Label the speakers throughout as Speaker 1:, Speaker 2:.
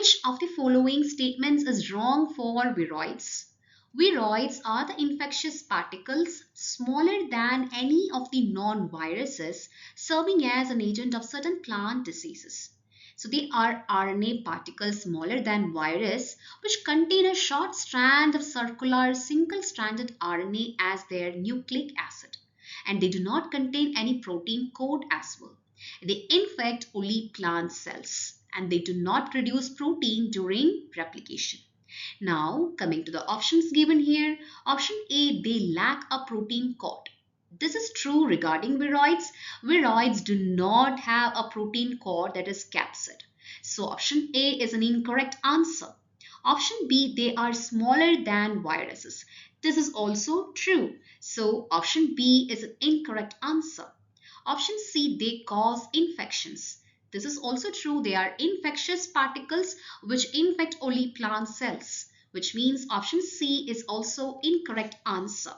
Speaker 1: Which of the following statements is wrong for viroids? Viroids are the infectious particles smaller than any of the non-viruses serving as an agent of certain plant diseases. So they are RNA particles smaller than virus which contain a short strand of circular single-stranded RNA as their nucleic acid, and they do not contain any protein code as well. They infect only plant cells and they do not produce protein during replication. Now, coming to the options given here, option A, they lack a protein cord. This is true regarding viroids. Viroids do not have a protein cord, that is capsid. So option A is an incorrect answer. Option B, they are smaller than viruses. This is also true. So option B is an incorrect answer. Option C, they cause infections. This is also true. They are infectious particles which infect only plant cells, which means option C is also incorrect answer.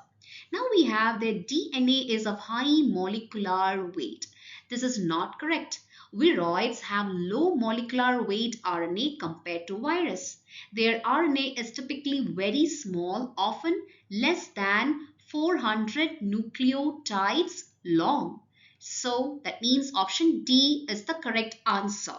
Speaker 1: Now we have that DNA is of high molecular weight. This is not correct. Viroids have low molecular weight RNA compared to virus. Their RNA is typically very small, often less than 400 nucleotides long. So that means option D is the correct answer.